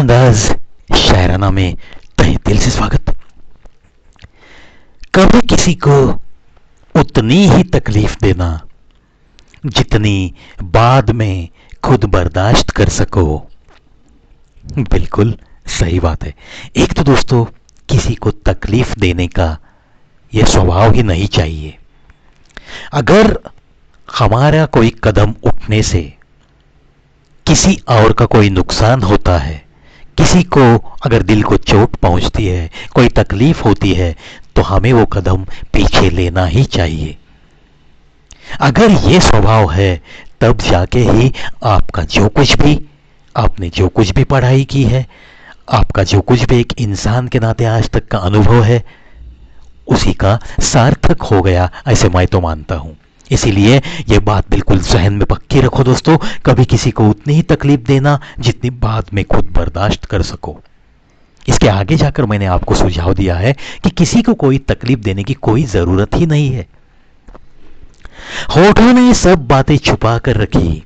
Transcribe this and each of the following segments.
अंदाज शायराना में तहे दिल से स्वागत। कभी किसी को उतनी ही तकलीफ देना जितनी बाद में खुद बर्दाश्त कर सको। बिल्कुल सही बात है। एक तो दोस्तों, किसी को तकलीफ देने का यह स्वभाव ही नहीं चाहिए। अगर हमारा कोई कदम उठने से किसी और का कोई नुकसान होता है, किसी को अगर दिल को चोट पहुंचती है, कोई तकलीफ होती है, तो हमें वो कदम पीछे लेना ही चाहिए। अगर ये स्वभाव है, तब जाके ही आपका जो कुछ भी, आपने जो कुछ भी पढ़ाई की है, आपका जो कुछ भी एक इंसान के नाते आज तक का अनुभव है, उसी का सार्थक हो गया, ऐसे मैं तो मानता हूं। इसीलिए ये बात बिल्कुल जहन में पक्की रखो दोस्तों, कभी किसी को उतनी ही तकलीफ देना जितनी बाद में खुद बर्दाश्त कर सको। इसके आगे जाकर मैंने आपको सुझाव दिया है कि किसी को कोई तकलीफ देने की कोई जरूरत ही नहीं है। होठों ने सब बातें छुपा कर रखी,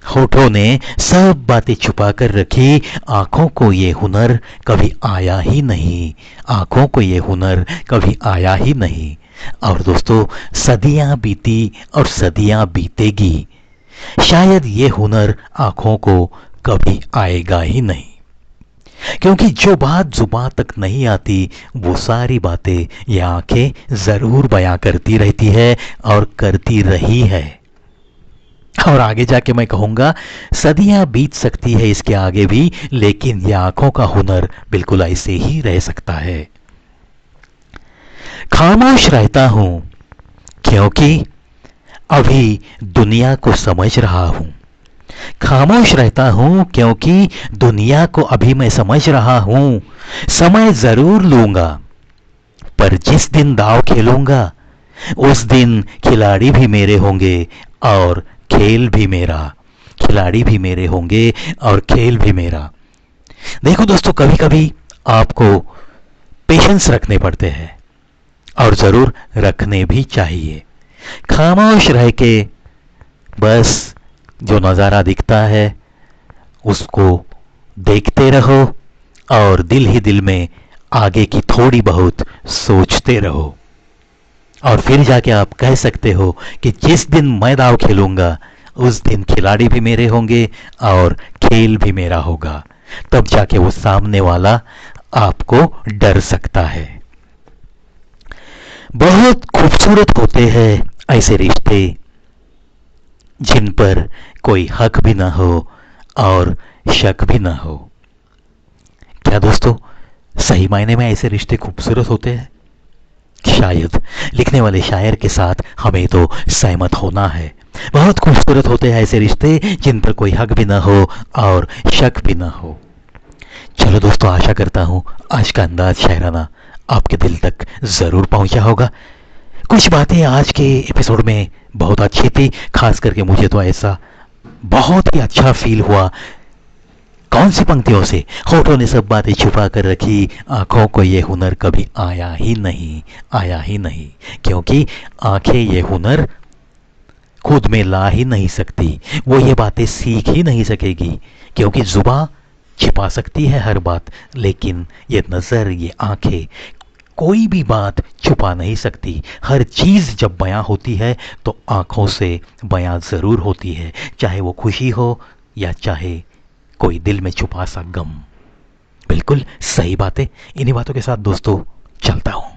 होठों ने सब बातें छुपा कर रखी, आंखों को ये हुनर कभी आया ही नहीं, आंखों को ये हुनर कभी आया ही नहीं। और दोस्तों, सदियां बीती और सदियां बीतेगी, शायद ये हुनर आंखों को कभी आएगा ही नहीं। क्योंकि जो बात जुबान तक नहीं आती, वो सारी बातें ये आंखें जरूर बयां करती रहती है और करती रही है। और आगे जाके मैं कहूंगा, सदियां बीत सकती है इसके आगे भी, लेकिन ये आंखों का हुनर बिल्कुल ऐसे ही रह सकता है। खामोश रहता हूं क्योंकि अभी दुनिया को समझ रहा हूं, खामोश रहता हूं क्योंकि दुनिया को अभी मैं समझ रहा हूं। समय जरूर लूंगा, पर जिस दिन दांव खेलूंगा, उस दिन खिलाड़ी भी मेरे होंगे और खेल भी मेरा, खिलाड़ी भी मेरे होंगे और खेल भी मेरा। देखो दोस्तों, कभी कभी आपको पेशेंस रखने पड़ते हैं और जरूर रखने भी चाहिए। खामोश रह के बस जो नज़ारा दिखता है उसको देखते रहो और दिल ही दिल में आगे की थोड़ी बहुत सोचते रहो, और फिर जाके आप कह सकते हो कि जिस दिन मैं दांव खेलूंगा, उस दिन खिलाड़ी भी मेरे होंगे और खेल भी मेरा होगा। तब जाके वो सामने वाला आपको डर सकता है। बहुत खूबसूरत होते हैं ऐसे रिश्ते जिन पर कोई हक भी ना हो और शक भी ना हो। क्या दोस्तों, सही मायने में ऐसे रिश्ते खूबसूरत होते हैं? शायद लिखने वाले शायर के साथ हमें तो सहमत होना है। बहुत खूबसूरत होते हैं ऐसे रिश्ते जिन पर कोई हक भी ना हो और शक भी ना हो। चलो दोस्तों, आशा करता हूं आज का अंदाज शायराना आपके दिल तक जरूर पहुंचा होगा। कुछ बातें आज के एपिसोड में बहुत अच्छी थी, खास करके मुझे तो ऐसा बहुत ही अच्छा फील हुआ। कौन सी पंक्तियों से? होठों ने सब बातें छुपा कर रखी, आंखों को ये हुनर कभी आया ही नहीं, आया ही नहीं। क्योंकि आंखें ये हुनर खुद में ला ही नहीं सकती, वो ये बातें सीख ही नहीं सकेगी। क्योंकि जुबान छिपा सकती है हर बात, लेकिन ये नजर, ये आंखें कोई भी बात छुपा नहीं सकती। हर चीज जब बयां होती है तो आंखों से बयां जरूर होती है, चाहे वो खुशी हो या चाहे कोई दिल में छुपा सा गम। बिल्कुल सही बातें। इन्हीं बातों के साथ दोस्तों चलता हूं।